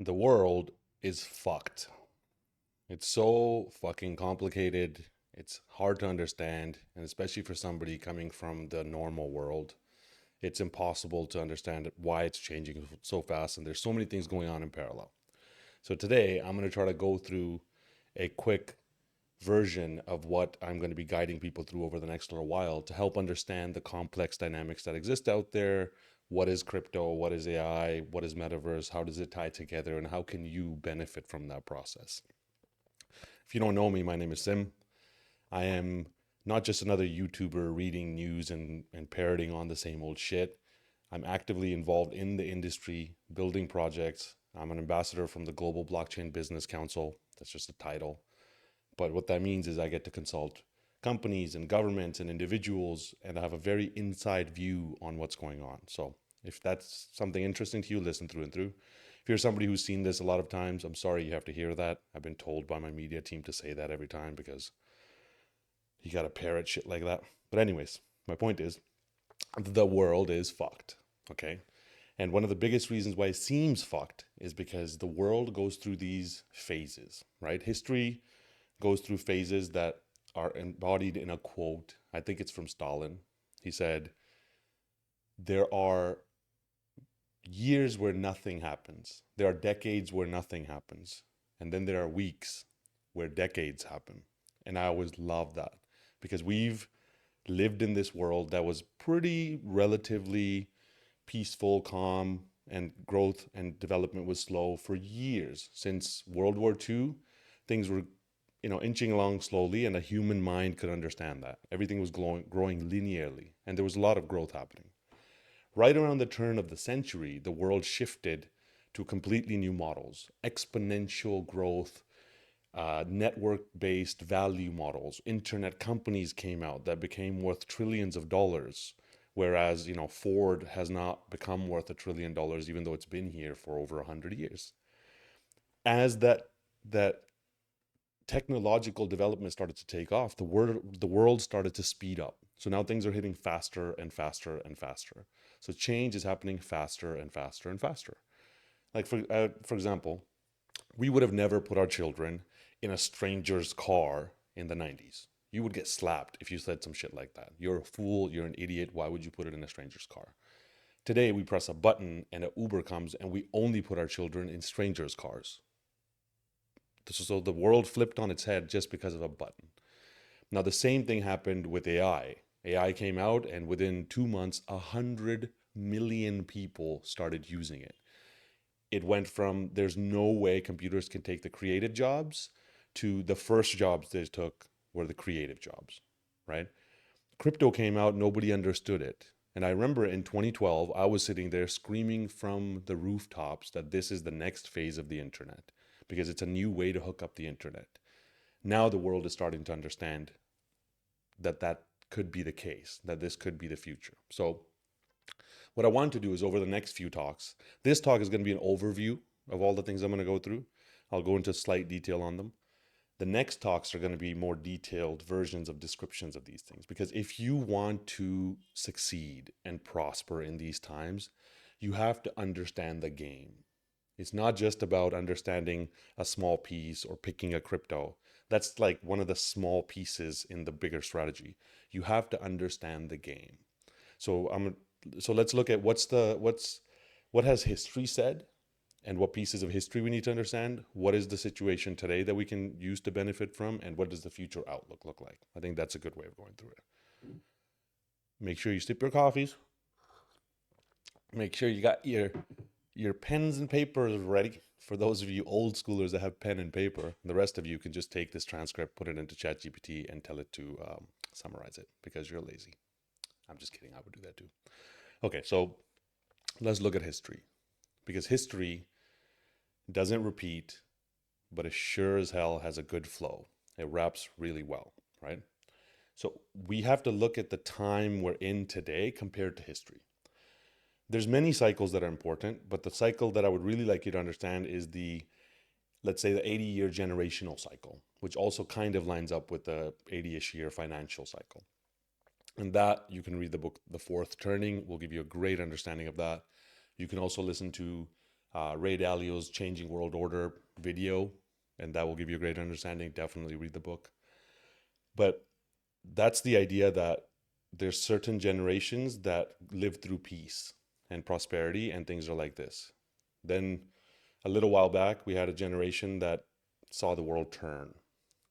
The world is fucked. It's so fucking complicated. It's hard to understand. And especially for somebody coming from the normal world, it's impossible to understand why it's changing so fast. And there's so many things going on in parallel. So today, I'm going to try to go through a quick version of what I'm going to be guiding people through over the next little while to help understand the complex dynamics that exist out there. What is crypto? What is AI? What is Metaverse? How does it tie together? And how can you benefit from that process? If you don't know me, my name is Sim. I am not just another YouTuber reading news and parroting on the same old shit. I'm actively involved in the industry, building projects. I'm an ambassador from the Global Blockchain Business Council. That's just a title. But what that means is I get to consult companies and governments and individuals, and I have a very inside view on what's going on. So if that's something interesting to you, listen through and through. If you're somebody who's seen this a lot of times, I'm sorry you have to hear that. I've been told by my media team to say that every time because you got to parrot shit like that. But anyways, my point is the world is fucked. Okay. And one of the biggest reasons why it seems fucked is because the world goes through these phases, right? History goes through phases that are embodied in a quote. I think it's from Stalin. He said, there are years where nothing happens, there are decades where nothing happens, and then there are weeks where decades happen. And I always love that because we've lived in this world that was pretty relatively peaceful, calm, and growth and development was slow for years. Since World War II, things were inching along slowly, and a human mind could understand that. Everything was growing linearly, and there was a lot of growth happening. Right around the turn of the century, the world shifted to completely new models, exponential growth, network-based value models. Internet companies came out that became worth trillions of dollars, whereas Ford has not become worth $1 trillion, even though it's been here for over 100 years. As that technological development started to take off, the world started to speed up. So now things are hitting faster and faster and faster. So change is happening faster and faster and faster. Like for example, we would have never put our children in a stranger's car in the 90s. You would get slapped if you said some shit like that. You're a fool, you're an idiot. Why would you put it in a stranger's car? Today we press a button and an Uber comes and we only put our children in strangers' cars. So the world flipped on its head just because of a button. Now, the same thing happened with AI. AI came out, and within 2 months, 100 million people started using it. It went from there's no way computers can take the creative jobs to the first jobs they took were the creative jobs, right? Crypto came out, nobody understood it. And I remember in 2012, I was sitting there screaming from the rooftops that this is the next phase of the internet because it's a new way to hook up the internet. Now the world is starting to understand that that could be the case, that this could be the future. So what I want to do is over the next few talks, this talk is going to be an overview of all the things I'm going to go through. I'll go into slight detail on them. The next talks are going to be more detailed versions of descriptions of these things. Because if you want to succeed and prosper in these times, you have to understand the game. It's not just about understanding a small piece or picking a crypto. That's like one of the small pieces in the bigger strategy. You have to understand the game. So let's look at what has history said and what pieces of history we need to understand. What is the situation today that we can use to benefit from, and what does the future outlook look like? I think that's a good way of going through it. Make sure you sip your coffees. Make sure you got your pens and papers ready. For those of you old schoolers that have pen and paper, the rest of you can just take this transcript, put it into ChatGPT, and tell it to summarize it because you're lazy. I'm just kidding. I would do that too. Okay, so let's look at history because history doesn't repeat, but it sure as hell has a good flow. It wraps really well, right? So we have to look at the time we're in today compared to history. There's many cycles that are important, but the cycle that I would really like you to understand is let's say the 80-year generational cycle, which also kind of lines up with the 80-ish year financial cycle. And that you can read the book, The Fourth Turning, will give you a great understanding of that. You can also listen to Ray Dalio's Changing World Order video, and that will give you a great understanding. Definitely read the book. But that's the idea that there's certain generations that live through peace and prosperity, and things are like this. Then a little while back, we had a generation that saw the world turn.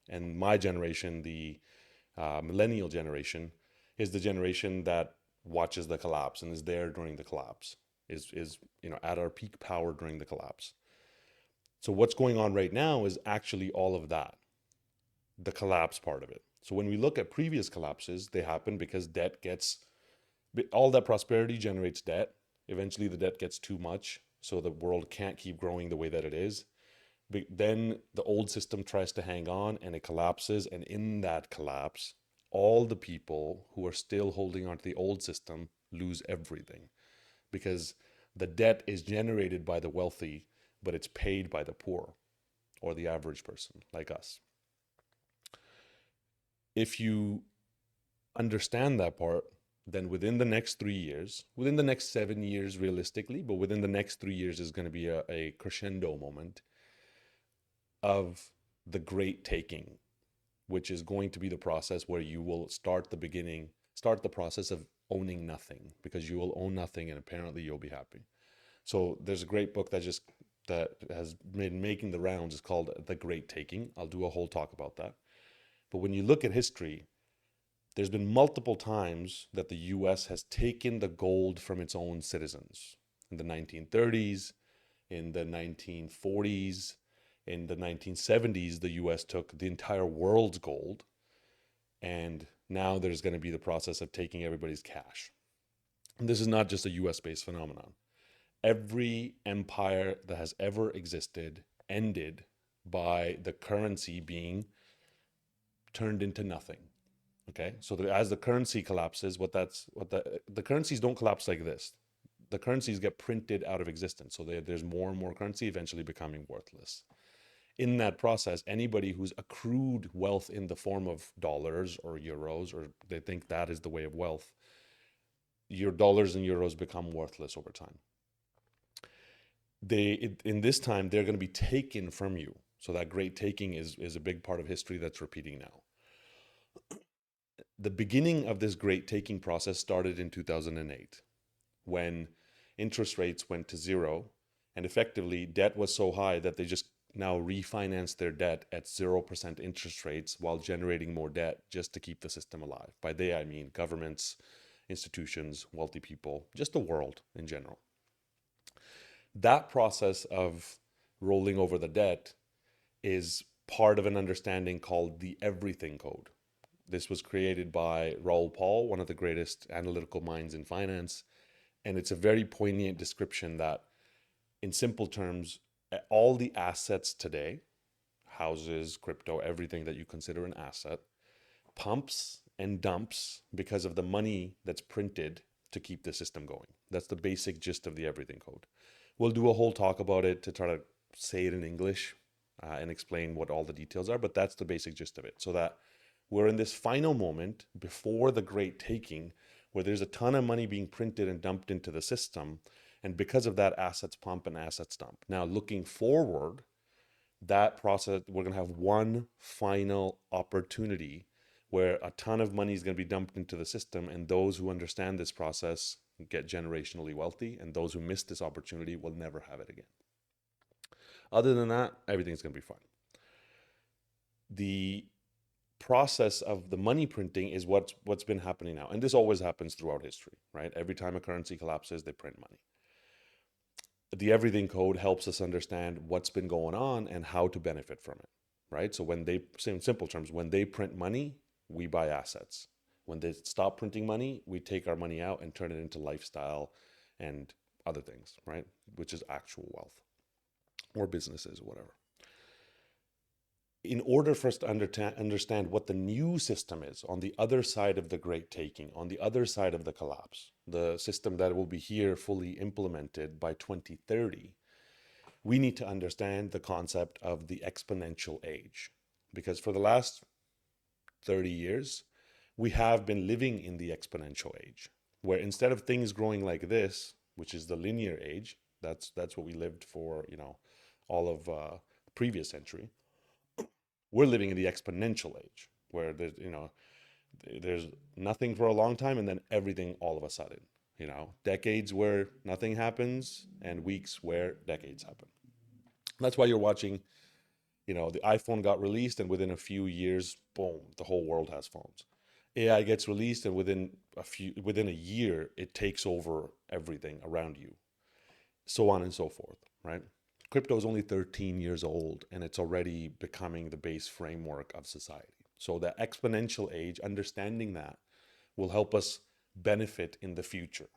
And my generation, the millennial generation, is the generation that watches the collapse and is there during the collapse, is at our peak power during the collapse. So what's going on right now is actually all of that, the collapse part of it. So when we look at previous collapses, they happen because debt gets, all that prosperity generates debt. Eventually the debt gets too much, so the world can't keep growing the way that it is. But then the old system tries to hang on and it collapses. And in that collapse, all the people who are still holding on to the old system lose everything, because the debt is generated by the wealthy, but it's paid by the poor or the average person like us. If you understand that part, then within the next 3 years, within the next 7 years realistically, but within the next 3 years is going to be a crescendo moment of the great taking, which is going to be the process where you will start the process of owning nothing, because you will own nothing and apparently you'll be happy. So there's a great book that has been making the rounds. It's called The Great Taking. I'll do a whole talk about that. But when you look at history, there's been multiple times that the US has taken the gold from its own citizens. In the 1930s, in the 1940s, in the 1970s, the US took the entire world's gold. And now there's going to be the process of taking everybody's cash. And this is not just a US based phenomenon. Every empire that has ever existed ended by the currency being turned into nothing. Okay, so as the currency collapses, the currencies don't collapse like this. The currencies get printed out of existence. So there's more and more currency eventually becoming worthless. In that process, anybody who's accrued wealth in the form of dollars or euros, or they think that is the way of wealth, your dollars and euros become worthless over time. In this time, they're going to be taken from you. So that great taking is a big part of history that's repeating now. The beginning of this great taking process started in 2008, when interest rates went to zero, and effectively debt was so high that they just now refinance their debt at 0% interest rates while generating more debt just to keep the system alive. By they, I mean governments, institutions, wealthy people, just the world in general. That process of rolling over the debt is part of an understanding called the everything code. This was created by Raoul Pal, one of the greatest analytical minds in finance. And it's a very poignant description that, in simple terms, all the assets today, houses, crypto, everything that you consider an asset, pumps and dumps because of the money that's printed to keep the system going. That's the basic gist of the everything code. We'll do a whole talk about it to try to say it in English and explain what all the details are, but that's the basic gist of it. So that we're in this final moment before the great taking, where there's a ton of money being printed and dumped into the system. And because of that, assets pump and assets dump. Now, looking forward, that process, we're going to have one final opportunity where a ton of money is going to be dumped into the system. And those who understand this process get generationally wealthy. And those who miss this opportunity will never have it again. Other than that, everything's going to be fine. The process of the money printing is what's been happening now. And this always happens throughout history, right? Every time a currency collapses, they print money. The everything code helps us understand what's been going on and how to benefit from it, right? So when they, in simple terms, when they print money, we buy assets. When they stop printing money, we take our money out and turn it into lifestyle and other things, right? Which is actual wealth or businesses or whatever. In order for us to understand what the new system is on the other side of the great taking, on the other side of the collapse, the system that will be here fully implemented by 2030, we need to understand the concept of the exponential age. Because for the last 30 years, we have been living in the exponential age, where instead of things growing like this, which is the linear age, That's what we lived for, all of previous century. We're living in the exponential age where there's nothing for a long time and then everything all of a sudden. Decades where nothing happens and weeks where decades happen. That's why you're watching, the iPhone got released and within a few years, boom, the whole world has phones. AI gets released and within a year, it takes over everything around you, so on and so forth, right? Crypto is only 13 years old and it's already becoming the base framework of society. So the exponential age, understanding that will help us benefit in the future.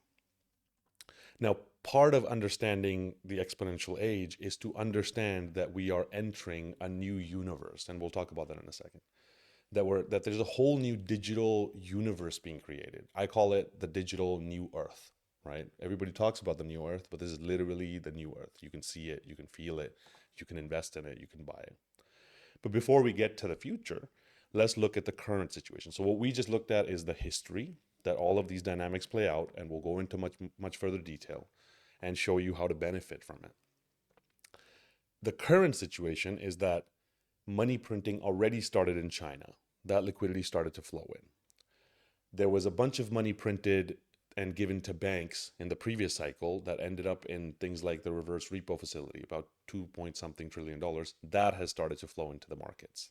Now, part of understanding the exponential age is to understand that we are entering a new universe, and we'll talk about that in a second. That there's a whole new digital universe being created. I call it the digital new earth, right? Everybody talks about the new earth, but this is literally the new earth. You can see it, you can feel it, you can invest in it, you can buy it. But before we get to the future, let's look at the current situation. So what we just looked at is the history that all of these dynamics play out, and we'll go into much further detail and show you how to benefit from it. The current situation is that money printing already started in China. That liquidity started to flow in. There was a bunch of money printed and given to banks in the previous cycle that ended up in things like the reverse repo facility, about 2 point something trillion dollars. That has started to flow into the markets.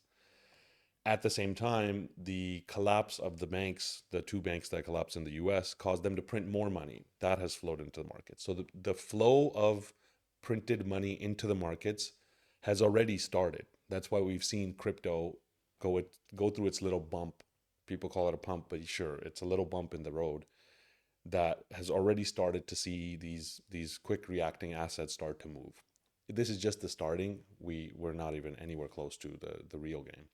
At the same time, the collapse of the banks, the two banks that collapsed in the US, caused them to print more money. That has flowed into the market. So the flow of printed money into the markets has already started. That's why we've seen crypto go through its little bump. People call it a pump, but sure, it's a little bump in the road that has already started to see these quick reacting assets start to move. This is just the starting. We're not even anywhere close to the real game.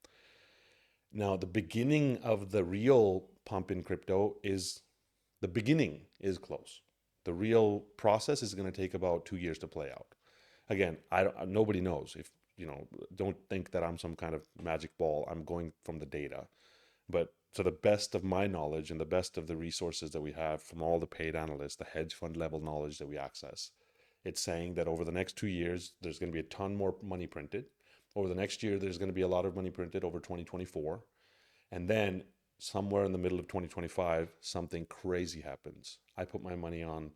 Now, the beginning of the real pump in crypto the beginning is close. The real process is going to take about 2 years to play out. Again, nobody knows. If don't think that I'm some kind of magic ball. I'm going from the data. But to the best of my knowledge and the best of the resources that we have from all the paid analysts, the hedge fund level knowledge that we access, it's saying that over the next 2 years, there's going to be a ton more money printed. Over the next year, there's going to be a lot of money printed over 2024. And then somewhere in the middle of 2025, something crazy happens. I put my money on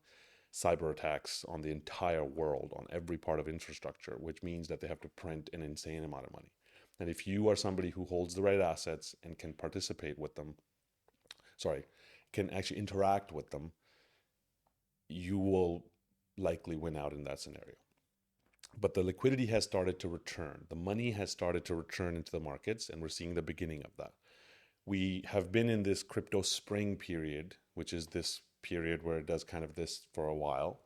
cyber attacks on the entire world, on every part of infrastructure, which means that they have to print an insane amount of money. And if you are somebody who holds the right assets and can participate with them, can actually interact with them, you will likely win out in that scenario. But the liquidity has started to return. The money has started to return into the markets, and we're seeing the beginning of that. We have been in this crypto spring period, which is this period where it does kind of this for a while.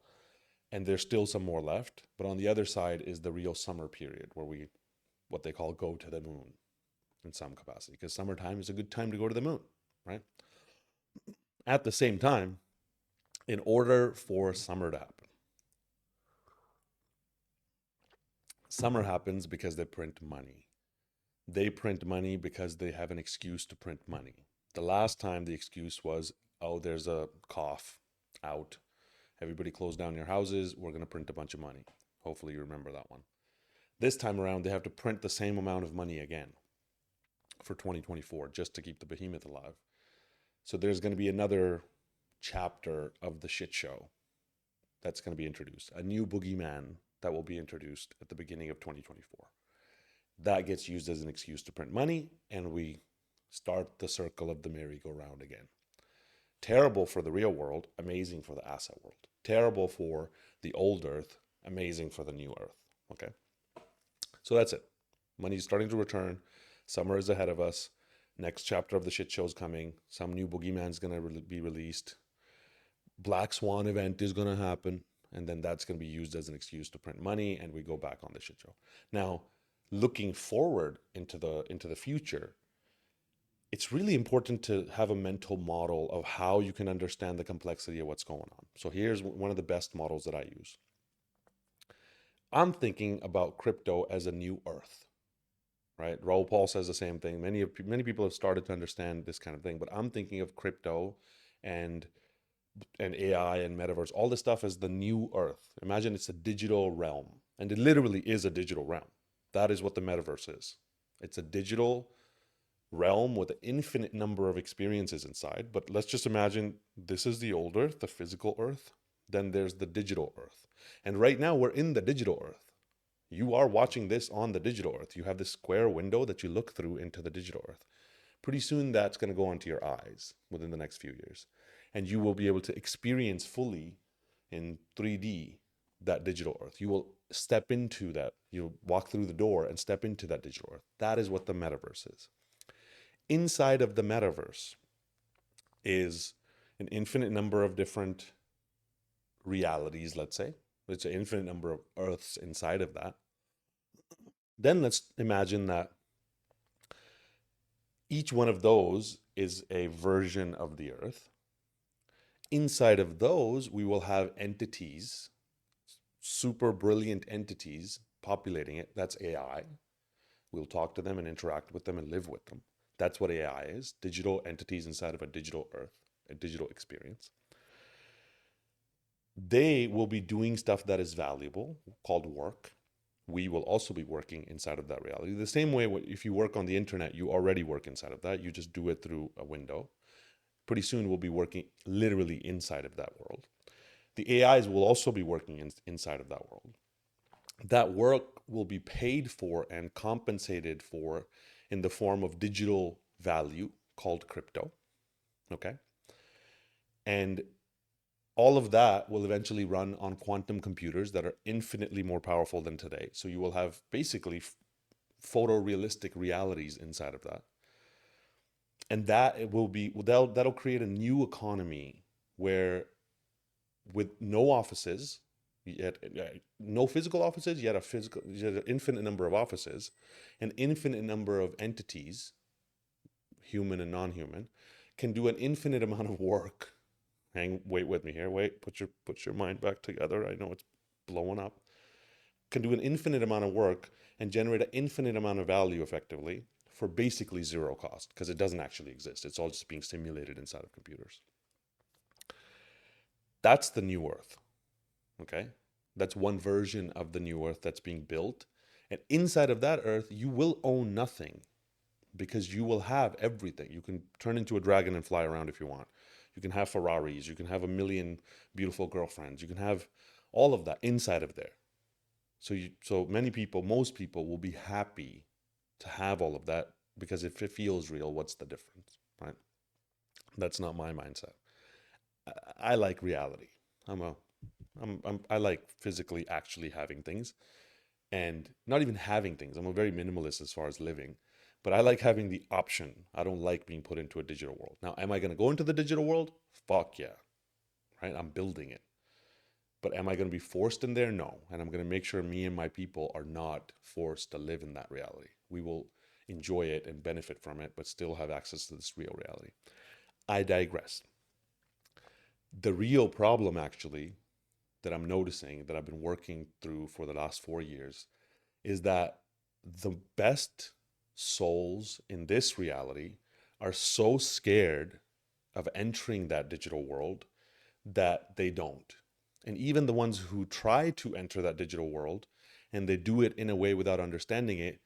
And there's still some more left. But on the other side is the real summer period where we, what they call, go to the moon in some capacity, because summertime is a good time to go to the moon, right? At the same time, in order for summer to happen, summer happens because they print money. They print money because they have an excuse to print money. The last time the excuse was, oh, there's a cough out. Everybody close down your houses. We're going to print a bunch of money. Hopefully you remember that one. This time around, they have to print the same amount of money again for 2024 just to keep the behemoth alive. So there's going to be another chapter of the shit show that's going to be introduced. A new boogeyman that will be introduced at the beginning of 2024. That gets used as an excuse to print money, and we start the circle of the merry-go-round again. Terrible for the real world, amazing for the asset world. Terrible for the old earth, amazing for the new earth. Okay? So that's it. Money's starting to return. Summer is ahead of us. Next chapter of the shit show's coming. Some new boogeyman's going to be released. Black Swan event is going to happen, and then that's going to be used as an excuse to print money, and we go back on the shit show. Now, looking forward into the future, it's really important to have a mental model of how you can understand the complexity of what's going on. So here's one of the best models that I use. I'm thinking about crypto as a new earth, right? Raoul Paul says the same thing. Many people have started to understand this kind of thing, but I'm thinking of crypto and and AI and metaverse, all this stuff is the new earth. Imagine it's a digital realm, and it literally is a digital realm. That is what the metaverse is. It's a digital realm with an infinite number of experiences inside. But let's just imagine this is the old earth, the physical earth. Then there's the digital earth. And right now we're in the digital earth. You are watching this on the digital earth. You have this square window that you look through into the digital earth. Pretty soon that's going to go onto your eyes within the next few years. And you will be able to experience fully in 3D that digital earth. You will step into that. You'll walk through the door and step into that digital earth. That is what the metaverse is. Inside of the metaverse is an infinite number of different realities, let's say. It's an infinite number of earths inside of that. Then let's imagine that each one of those is a version of the earth. Inside of those, we will have entities, super brilliant entities populating it. That's AI. We'll talk to them and interact with them and live with them. That's what AI is, digital entities inside of a digital earth, a digital experience. They will be doing stuff that is valuable, called work. We will also be working inside of that reality. The same way, if you work on the internet, you already work inside of that. You just do it through a window. Pretty soon, we'll be working literally inside of that world. The AIs will also be working inside of that world. That work will be paid for and compensated for in the form of digital value called crypto. Okay. And all of that will eventually run on quantum computers that are infinitely more powerful than today. So you will have basically photorealistic realities inside of that. And that it will be, that'll create a new economy where, with no offices, yet no physical offices, yet an infinite number of offices, an infinite number of entities, human and non-human, can do an infinite amount of work. Wait with me here. Wait, put your mind back together. I know it's blowing up. Can do an infinite amount of work and generate an infinite amount of value effectively for basically zero cost, because it doesn't actually exist. It's all just being simulated inside of computers. That's the new earth. Okay? That's one version of the new earth that's being built. And inside of that earth, you will own nothing, because you will have everything. You can turn into a dragon and fly around if you want. You can have Ferraris. You can have a million beautiful girlfriends. You can have all of that inside of there. So many people, most people will be happy to have all of that, because if it feels real, what's the difference, right? That's not my mindset. I like reality. I like physically actually having things, and not even having things. I'm a very minimalist as far as living, but I like having the option. I don't like being put into a digital world. Now, am I going to go into the digital world? Fuck yeah, right? I'm building it. But am I going to be forced in there? No. And I'm going to make sure me and my people are not forced to live in that reality. We will enjoy it and benefit from it, but still have access to this real reality. I digress. The real problem, actually, that I'm noticing, that I've been working through for the last 4 years, is that the best souls in this reality are so scared of entering that digital world that they don't. And even the ones who try to enter that digital world, and they do it in a way without understanding it,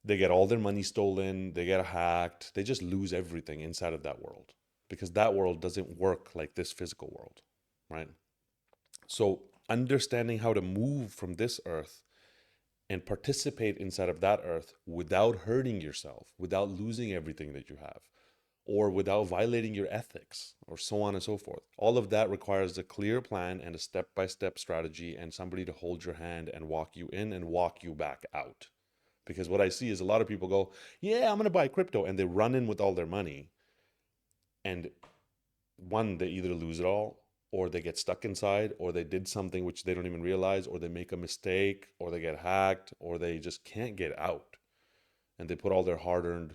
they get all their money stolen, they get hacked, they just lose everything inside of that world, because that world doesn't work like this physical world, right? So understanding how to move from this earth and participate inside of that earth without hurting yourself, without losing everything that you have, or without violating your ethics, or so on and so forth. All of that requires a clear plan and a step-by-step strategy, and somebody to hold your hand and walk you in and walk you back out. Because what I see is a lot of people go, yeah, I'm going to buy crypto, and they run in with all their money. And one, they either lose it all, or they get stuck inside, or they did something which they don't even realize, or they make a mistake, or they get hacked, or they just can't get out. And they put all their hard-earned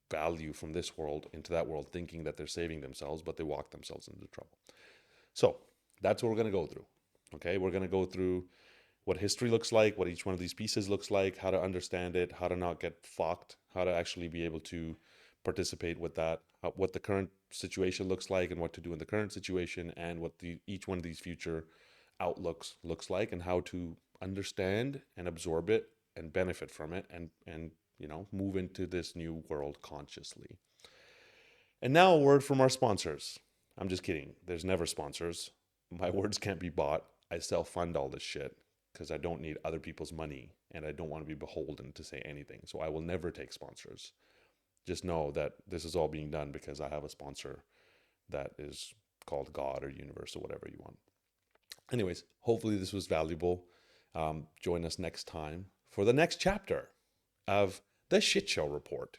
value from this world into that world, thinking that they're saving themselves, but they walk themselves into trouble. So that's what we're going to go through. Okay, we're going to go through what history looks like, what each one of these pieces looks like, how to understand it, how to not get fucked, how to actually be able to participate with that, what the current situation looks like and what to do in the current situation, and what each one of these future outlooks looks like, and how to understand and absorb it and benefit from it, and move into this new world consciously. And now a word from our sponsors. I'm just kidding. There's never sponsors. My words can't be bought. I self-fund all this shit because I don't need other people's money and I don't want to be beholden to say anything. So I will never take sponsors. Just know that this is all being done because I have a sponsor that is called God or universe or whatever you want. Anyways, hopefully this was valuable. Join us next time for the next chapter of the Shit Show Report.